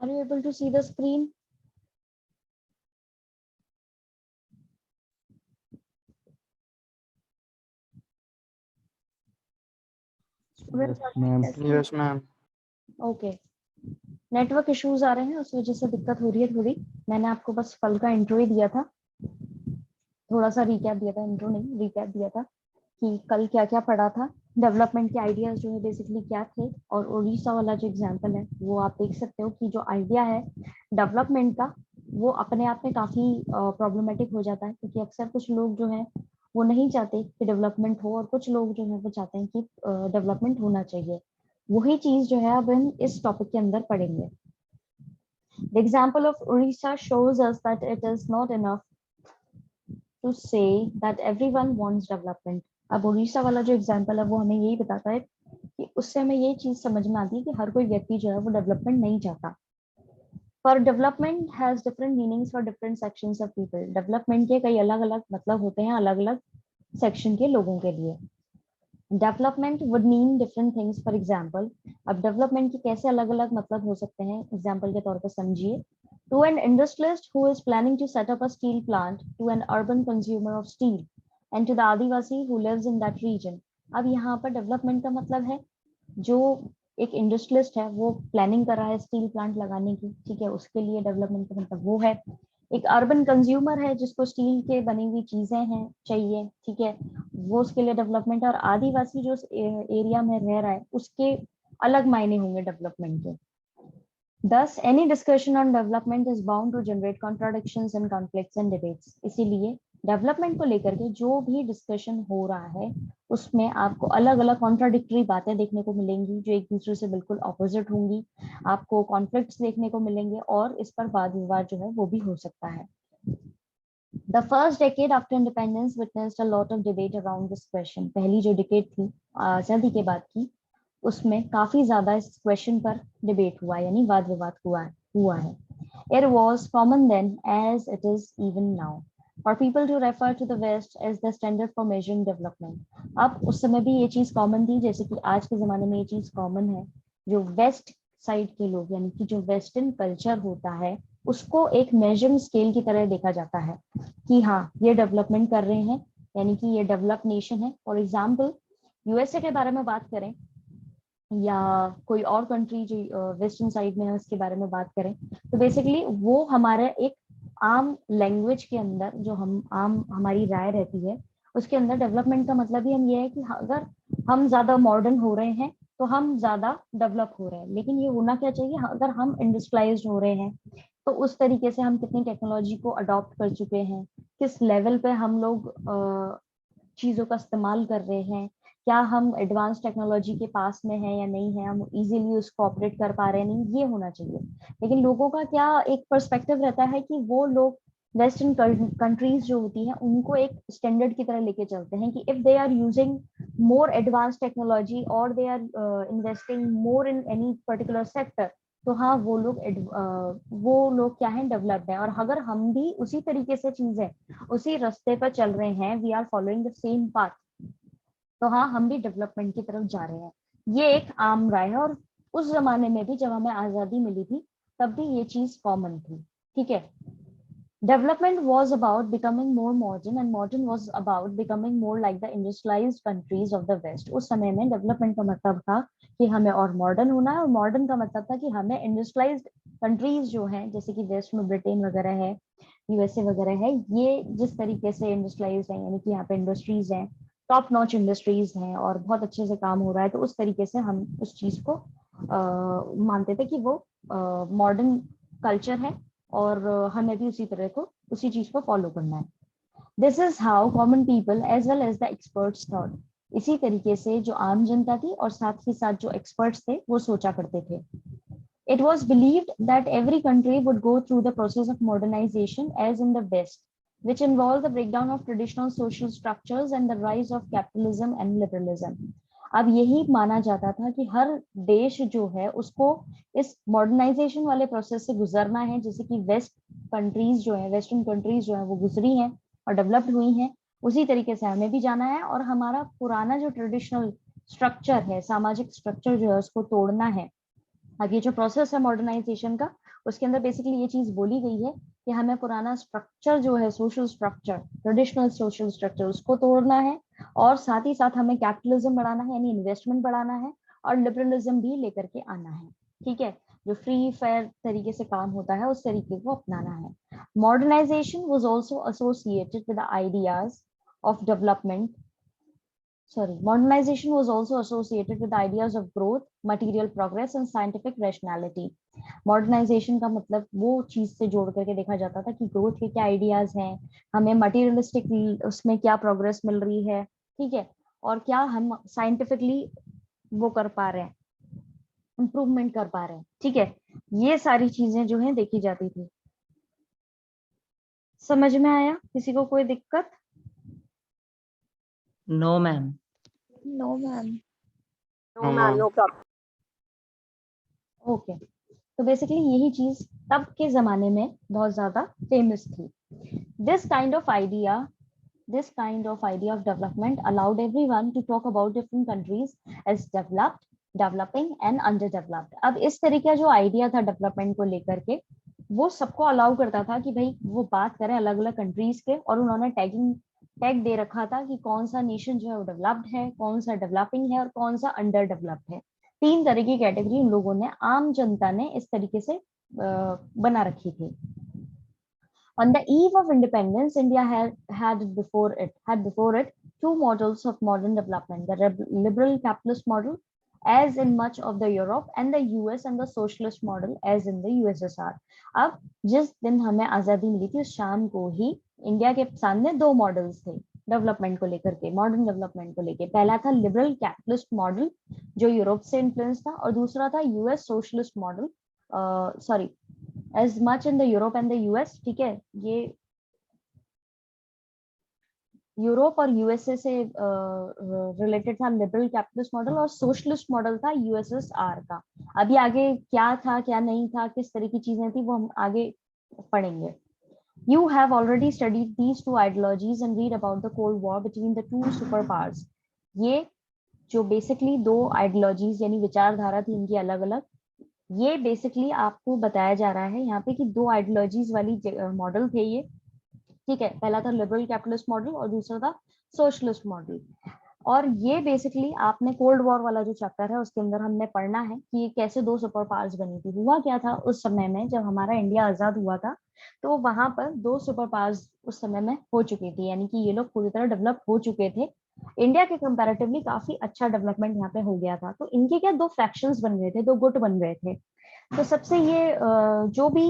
Are you able to see the screen? Yes, ma'am. Yes, ma'am. Okay, network issues आ रहे हैं, उस वजह से दिक्कत हो रही है थोड़ी। मैंने आपको बस कल का इंट्रो ही दिया था, थोड़ा सा रिकैप दिया था, इंट्रो नहीं रिकैप दिया था कि कल क्या क्या पढ़ा था। डेवलपमेंट के आइडियाज जो है बेसिकली क्या थे, और उड़ीसा वाला जो एग्जांपल है वो आप देख सकते हो कि जो आइडिया है डेवलपमेंट का वो अपने आप में काफी प्रॉब्लमेटिक हो जाता है, क्योंकि अक्सर कुछ लोग जो है वो नहीं चाहते कि डेवलपमेंट हो, और कुछ लोग जो है वो चाहते हैं कि डेवलपमेंट होना चाहिए। वही चीज जो है अब हम इस टॉपिक के अंदर पढ़ेंगे। The example of Orissa shows us that it is not enough to say that everyone wants development. अब उड़ीसा वाला जो एग्जाम्पल है वो हमें यही बताता है कि उससे हमें ये चीज समझ में आती है कि हर कोई व्यक्ति जो है वो डेवलपमेंट नहीं चाहता। पर development has different meanings for different sections of people. Development के कई अलग अलग मतलब होते हैं अलग अलग सेक्शन के लोगों के लिए। Development would mean different things. For example, अब डेवलपमेंट के कैसे अलग अलग मतलब हो सकते हैं, एग्जाम्पल के तौर पर समझिए। To an industrialist who is planning to set up a steel plant, to an urban consumer of steel, and to the Adivasi who lives in that region. अब यहाँ पर डेवलपमेंट का मतलब है जो एक इंडस्ट्रियलिस्ट है वो प्लानिंग कर रहा है स्टील प्लांट लगाने की, ठीक है, उसके लिए डेवलपमेंट का मतलब वो है। एक अर्बन कंज्यूमर है जिसको स्टील के बनी हुई चीजें हैं चाहिए, ठीक है, वो उसके लिए डेवलपमेंट है। और आदिवासी जो एरिया में रह रहा है उसके अलग मायने होंगे डेवलपमेंट के। Thus, any discussion on development is bound to generate contradictions and conflicts and debates. इसीलिए डेवलपमेंट को लेकर के जो भी डिस्कशन हो रहा है उसमें आपको अलग अलग कॉन्ट्राडिक्टरी बातें देखने को मिलेंगी जो एक दूसरे से बिल्कुल ऑपोजिट होंगी। आपको कॉन्फ्लिक्ट्स देखने को मिलेंगे और इस पर वाद विवाद जो है वो भी हो सकता है। The first decade after independence witnessed a lot of debate around this question. पहली जो डिकेड थी आजादी के बाद की, उसमें काफी ज्यादा इस क्वेश्चन पर डिबेट हुआ, यानी वाद विवाद हुआ है। It was common then as it is even now for people to refer to the West as the standard for measuring development. अब उस समय भी ये चीज कॉमन थी, जैसे कि आज के जमाने में ये चीज कॉमन है। जो वेस्ट साइड के लोग यानी कि जो वेस्टर्न कल्चर होता है उसको एक मेजरिंग स्केल की तरह देखा जाता है कि हाँ ये डेवलपमेंट कर रहे हैं, यानी कि ये डेवलप नेशन है। फॉर एग्जाम्पल, यूएसए के बारे में बात करें या कोई और कंट्री जो वेस्टर्न साइड में है उसके बारे में बात करें, तो बेसिकली वो हमारे एक आम लैंग्वेज के अंदर जो हम आम हमारी राय रहती है उसके अंदर डेवलपमेंट का मतलब ही हम ये है कि अगर हम ज्यादा मॉडर्न हो रहे हैं तो हम ज्यादा डेवलप हो रहे हैं। लेकिन ये होना क्या चाहिए, अगर हम इंडस्ट्रियलाइज्ड हो रहे हैं तो उस तरीके से हम कितनी टेक्नोलॉजी को अडॉप्ट कर चुके हैं, किस लेवल पे हम लोग चीजों का इस्तेमाल कर रहे हैं, क्या हम एडवांस टेक्नोलॉजी के पास में है या नहीं है, हम इजीली उसको ऑपरेट कर पा रहे हैं नहीं, ये होना चाहिए। लेकिन लोगों का क्या एक पर्सपेक्टिव रहता है कि वो लोग वेस्टर्न कंट्रीज जो होती हैं उनको एक स्टैंडर्ड की तरह लेके चलते हैं कि if they are using more advance technology और they are investing more in any particular sector, तो हाँ वो लोग क्या है, डेवलप्ड है। और अगर हम भी उसी तरीके से चीजें उसी रास्ते पर चल रहे हैं, we are following the same path, तो हाँ हम भी डेवलपमेंट की तरफ जा रहे हैं। ये एक आम राय है। और उस जमाने में भी जब हमें आजादी मिली थी तब भी ये चीज कॉमन थी, ठीक है। Development was about becoming more modern and modern was about becoming more like the industrialized countries of the West. उस समय में डेवलपमेंट का मतलब था कि हमें और मॉडर्न होना है, और मॉडर्न का मतलब था कि हमें इंडस्ट्रियलाइज्ड कंट्रीज जो हैं जैसे कि वेस्ट में ब्रिटेन वगैरह है, यूएसए वगैरह है, ये जिस तरीके से इंडस्ट्रियलाइज्ड है यानी कि यहाँ पे इंडस्ट्रीज हैं, टॉप नॉच इंडस्ट्रीज हैं और बहुत अच्छे से काम हो रहा है, तो उस तरीके से हम उस चीज को मानते थे कि वो मॉडर्न कल्चर है और हमें भी उसी तरह को उसी चीज को फॉलो करना है। This is how common people as well as the experts thought. इसी तरीके से जो आम जनता थी और साथ ही साथ जो एक्सपर्ट्स थे वो सोचा करते थे। It was believed that every country would go through the process of modernization as in the West, which involved the breakdown of traditional social structures and the rise of capitalism and liberalism. अब यही माना जाता था कि हर देश जो है उसको इस मॉडर्नाइजेशन वाले प्रोसेस से गुजरना है, जैसे कि वेस्ट कंट्रीज जो है, वेस्टर्न कंट्रीज जो है वो गुजरी हैं और डेवलप्ड हुई हैं, उसी तरीके से हमें भी जाना है। और हमारा पुराना जो ट्रेडिशनल स्ट्रक्चर है, सामाजिक स्ट्रक्चर जो है उसको तोड़ना है। अब ये जो प्रोसेस है मॉडर्नाइजेशन का उसके अंदर बेसिकली ये चीज बोली गई है कि हमें पुराना स्ट्रक्चर जो है, social structure, traditional social structure, उसको तोड़ना है और साथ ही साथ हमें कैपिटलिज्म बढ़ाना है, यानी इन्वेस्टमेंट बढ़ाना है और लिबरलिज्म भी लेकर के आना है। ठीक है, जो फ्री फेयर तरीके से काम होता है उस तरीके को अपनाना है। Modernisation was also associated with the ideas of development modernization was also associated with ideas of growth, material progress and scientific rationality. Modernization का मतलब वो चीज से जोड़ करके देखा जाता था कि ग्रोथ के क्या आइडियाज हैं, हमें मटेरियलिस्टिक उसमें क्या प्रोग्रेस मिल रही है, ठीक है, और क्या हम साइंटिफिकली वो कर पा रहे हैं, इम्प्रूवमेंट कर पा रहे हैं। ठीक है, ये सारी चीजें जो है देखी जाती थी। समझ में आया? किसी को कोई दिक्कत? No ma'am. No ma'am. No ma'am, no problem. Okay, तो बेसिकली यही चीज तब के जमाने में बहुत ज्यादा फेमस थी। This kind of idea of development allowed everyone to talk about different countries as developed, developing and underdeveloped. अब इस तरीके का जो आइडिया था डेवलपमेंट को लेकर के, वो सबको अलाउ करता था कि भाई वो बात करें अलग अलग कंट्रीज के, और उन्होंने टैग दे रखा था कि कौन सा नेशन जो है वो डेवलप्ड है, कौन सा डेवलपिंग है और कौन सा अंडर डेवलप्ड है। 3 तरह की कैटेगरी उन लोगों ने, आम जनता ने इस तरीके से बना रखी थी। On the eve of independence, India had before it 2 models of modern development: the liberal capitalist model, as in much of the Europe, and the US, and the socialist model, as in the USSR. अब जिस दिन हमें आजादी मिली थी उस शाम को ही India के सामने 2 मॉडल्स थे डेवलपमेंट को लेकर के, मॉडर्न डेवलपमेंट को लेकर। पहला था लिबरल कैपिटलिस्ट मॉडल जो यूरोप से इन्फ्लुएंस था, और दूसरा था US socialist model, sorry, as much in the Europe and the US। ठीक है, ये यूरोप और यूएसए से रिलेटेड था लिबरल कैपिटलिस्ट मॉडल, और सोशलिस्ट मॉडल था यूएसएसआर का। अभी आगे क्या था क्या नहीं था, किस तरह की चीजें थी, वो हम आगे पढ़ेंगे। You have already studied these 2 ideologies and read about the Cold War between the 2 superpowers. ये जो बेसिकली 2 आइडियोलॉजीज यानी विचारधारा थी इनकी अलग अलग, ये बेसिकली आपको बताया जा रहा है यहाँ पे कि 2 आइडियोलॉजीज वाली मॉडल थे ये। ठीक है, पहला था लिबरल कैपिटलिस्ट मॉडल और दूसरा था सोशलिस्ट मॉडल। और ये बेसिकली आपने कोल्ड वॉर वाला जो चैप्टर है उसके अंदर हमने पढ़ना है कि कैसे 2 सुपर पावर्स बनी थी। हुआ क्या था उस समय में, जब हमारा इंडिया आजाद हुआ था तो वहां पर 2 सुपर पावर्स उस समय में हो चुकी थी, यानी कि ये लोग पूरी तरह डेवलप हो चुके थे। इंडिया के कंपैरेटिवली काफी अच्छा डेवलपमेंट यहाँ पे हो गया था। तो इनके क्या 2 फैक्शंस बन गए थे, 2 गुट बन गए थे। तो सबसे ये जो भी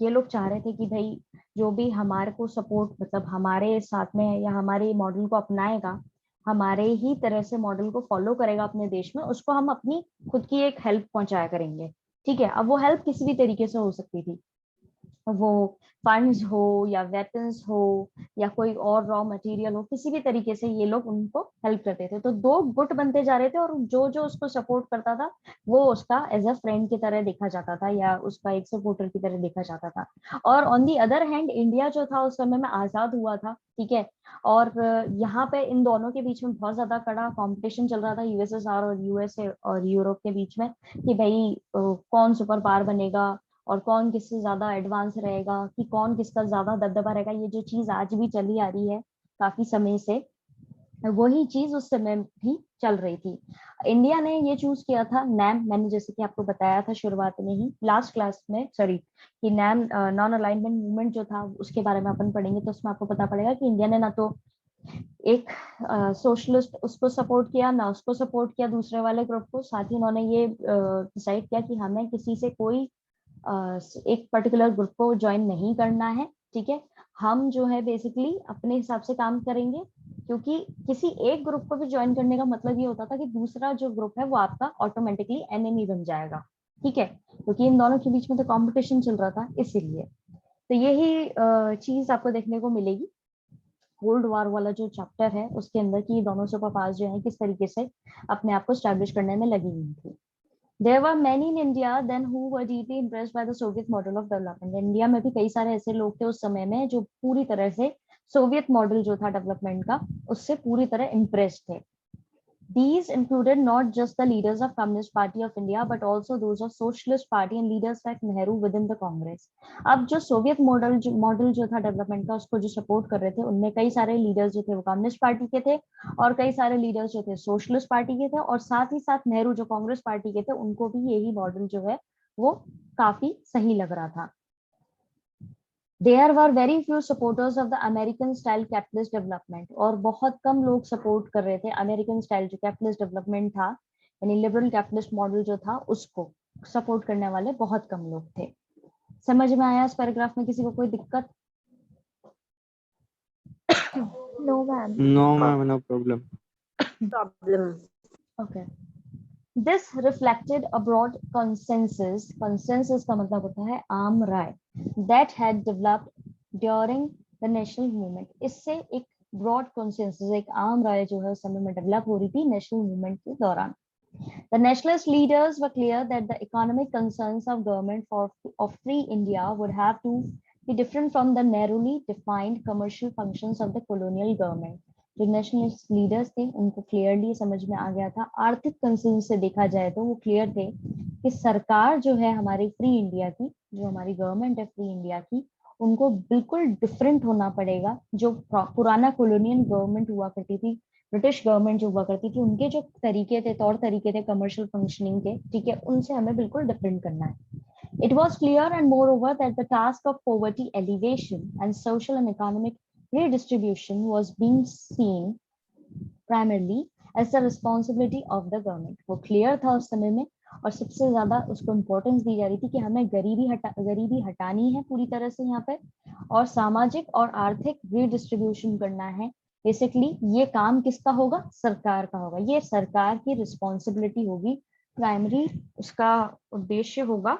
ये लोग चाह रहे थे कि भाई जो भी हमारे को सपोर्ट, मतलब हमारे साथ में या हमारे मॉडल को अपनाएगा, हमारे ही तरह से मॉडल को फॉलो करेगा अपने देश में, उसको हम अपनी खुद की एक हेल्प पहुंचाया करेंगे। ठीक है, अब वो हेल्प किसी भी तरीके से हो सकती थी, वो फंड्स हो या वेपन्स हो या कोई और रॉ मटेरियल हो, किसी भी तरीके से ये लोग उनको हेल्प करते थे। तो 2 गुट बनते जा रहे थे और जो जो उसको सपोर्ट करता था वो उसका एज अ फ्रेंड की तरह देखा जाता था या उसका एक सपोर्टर की तरह देखा जाता था। और on the other hand India जो था उस समय में आजाद हुआ था, ठीक है, और यहाँ पे इन दोनों के बीच में बहुत ज्यादा कड़ा कंपटीशन चल रहा था, यूएसएसआर और यूएसए और यूरोप के बीच में, कि भाई कौन सुपर पावर बनेगा और कौन किससे ज्यादा एडवांस रहेगा, कि कौन किसका ज्यादा दबदबा रहेगा। ये जो चीज आज भी चली आ रही है काफी समय से, वही चीज उस समय भी चल रही थी। इंडिया ने ये चूज किया था नैम, मैंने जैसे कि आपको बताया था शुरुआत में ही लास्ट क्लास में, सॉरी, कि नैम नॉन अलाइनमेंट मूवमेंट जो था उसके बारे में अपन पढ़ेंगे, तो उसमें आपको पता पड़ेगा कि इंडिया ने ना तो एक सोशलिस्ट उसको सपोर्ट किया ना उसको सपोर्ट किया दूसरे वाले ग्रुप को। साथ ही उन्होंने ये डिसाइड किया कि हमें किसी से कोई एक पर्टिकुलर ग्रुप को ज्वाइन नहीं करना है। ठीक है, हम जो है बेसिकली अपने हिसाब से काम करेंगे, क्योंकि किसी एक ग्रुप को भी ज्वाइन करने का मतलब ये होता था कि दूसरा जो ग्रुप है वो आपका ऑटोमेटिकली एनिमी बन जाएगा। ठीक है, क्योंकि इन दोनों के बीच में तो कंपटीशन चल रहा था इसीलिए। तो यही चीज आपको देखने को मिलेगी कोल्ड वॉर वाला जो चैप्टर है उसके अंदर, की दोनों सुपर पावर्स जो है किस तरीके से अपने आप को स्टैब्लिश करने में लगी हुई थी। There were many in India then who were deeply impressed by the Soviet model of development. India में भी कई सारे ऐसे लोग थे उस समय में जो पूरी तरह से सोवियत मॉडल जो था डेवलपमेंट का उससे पूरी तरह इम्प्रेस्ड थे। These included not just the leaders of Communist Party of India, but also those of Socialist Party and leaders like Nehru within the Congress. अब जो सोवियत मॉडल जो था डेवलपमेंट का, उसको जो सपोर्ट कर रहे थे, उनमें कई सारे लीडर्स जो थे वो कम्युनिस्ट पार्टी के थे, और कई सारे लीडर्स जो थे सोशलिस्ट पार्टी के थे, और साथ ही साथ नेहरू जो कांग्रेस पार्टी के थे, उनको भी यही मॉडल जो है वो काफी सही लग रहा था. There were very few supporters of the American style capitalist development, और बहुत कम लोग सपोर्ट कर रहे थे अमेरिकन स्टाइल जो कैपिटलिस्ट डेवलपमेंट था, यानी लिबरल कैपिटलिस्ट मॉडल जो था, उसको सपोर्ट करने वाले बहुत कम लोग थे. समझ में आया इस पैराग्राफ में किसी को कोई दिक्कत? No, ma'am. No, ma'am, no problem. Problem. Okay. This reflected a broad consensus. Consensus का मतलब होता है आम राय. That had developed during the national movement. इससे एक broad consensus, एक आम राय जो है उस समय में डेवलप हो रही थी नेशनल मूवमेंट के दौरान. The nationalist leaders were clear that the economic concerns of government of free India would have to be different from the narrowly defined commercial functions of the colonial government. जो nationalist leaders थे उनको clearly समझ में आ गया था, आर्थिक concern से देखा जाए तो वो क्लियर थे कि सरकार जो है हमारी फ्री इंडिया की, जो हमारी गवर्नमेंट है फ्री इंडिया की, उनको बिल्कुल डिफरेंट होना पड़ेगा. जो पुराना कॉलोनियल गवर्नमेंट हुआ करती थी, ब्रिटिश गवर्नमेंट जो हुआ करती थी, उनके जो तरीके थे, तौर तरीके थे कमर्शियल फंक्शनिंग के, ठीक है, उनसे हमें बिल्कुल डिफरेंट करना है. It was clear and moreover that the task of poverty alleviation and social and economic redistribution was being seen primarily as the responsibility of the government. वो clear था उस समय में, और सबसे ज्यादा उसको इम्पोर्टेंस दी जा रही थी कि हमें गरीबी हटानी है पूरी तरह से यहाँ पे, और सामाजिक और आर्थिक रीडिस्ट्रीब्यूशन करना है. बेसिकली ये काम किसका होगा? सरकार का होगा. ये सरकार की रिस्पॉन्सिबिलिटी होगी, प्राइमरी उसका उद्देश्य होगा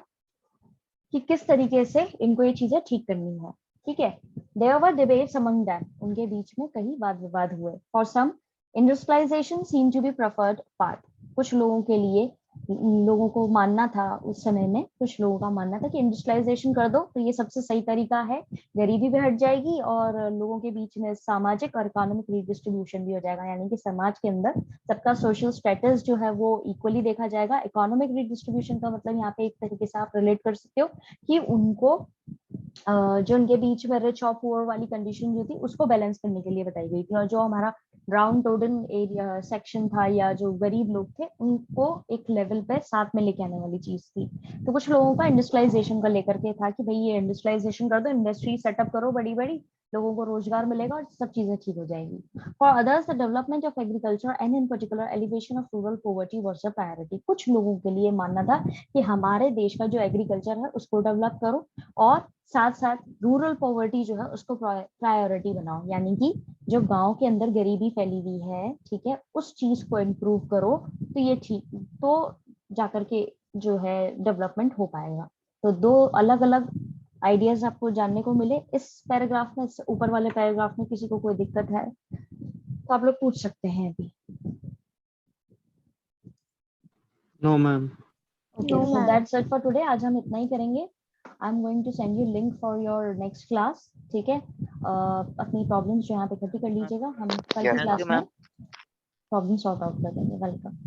कि किस तरीके से इनको ये चीजें ठीक करनी है. ठीक है. There were debates among them. उनके बीच में कई वाद विवाद हुए. For some, industrialization seemed to be preferred path. कुछ लोगों के लिए, लोगों को मानना था उस समय में, कुछ लोगों का मानना था कि इंडस्ट्रियलाइजेशन कर दो तो ये सबसे सही तरीका है, गरीबी भी हट जाएगी और लोगों के बीच में सामाजिक और इकोनॉमिक रीडिस्ट्रीब्यूशन भी हो जाएगा, यानी कि समाज के अंदर सबका सोशल स्टेटस जो है वो इक्वली देखा जाएगा. इकोनॉमिक रीडिस्ट्रीब्यूशन का मतलब यहाँ पे एक तरीके से आप रिलेट कर सकते हो कि उनको जो उनके बीच में रिच और पुअर वाली कंडीशन जो थी उसको बैलेंस करने के लिए बताई गई थी, और जो हमारा डाउन टोडन एरिया सेक्शन था या जो गरीब लोग थे उनको एक लेवल पे साथ में लेके आने वाली चीज थी. तो कुछ लोगों का इंडस्ट्रियलाइजेशन का लेकर के था कि भाई ये इंडस्ट्रियलाइजेशन कर दो, इंडस्ट्री सेटअप करो बड़ी बड़ी, लोगों को रोजगार मिलेगा और सब चीजें ठीक हो जाएगी. For others the development of agriculture and in particular elevation of rural poverty was a priority. कुछ लोगों के लिए मानना था कि हमारे देश का जो एग्रीकल्चर है उसको डेवलप करो और साथ साथ रूरल पॉवर्टी जो है उसको प्रायोरिटी बनाओ, यानी कि जो गांव के अंदर गरीबी फैली हुई है, ठीक है, उस चीज को इम्प्रूव करो तो ये ठीक, तो जाकर के जो है डेवलपमेंट हो पाएगा. तो दो अलग अलग आइडियाज आपको जानने को मिले इस पैराग्राफ में. ऊपर वाले पैराग्राफ में किसी को कोई दिक्कत है तो आप लोग पूछ सकते हैं अभी. No, ma'am. Okay, No, so ma'am. that's it for today. आज हम इतना ही करेंगे. I'm going to send you link for your next class. ठीक है. अपनी प्रॉब्लम्स जो यहाँ पे इकट्ठी कर लीजिएगा, हम कल की क्लास में प्रॉब्लम सॉर्ट आउट कर देंगे. वेलकम.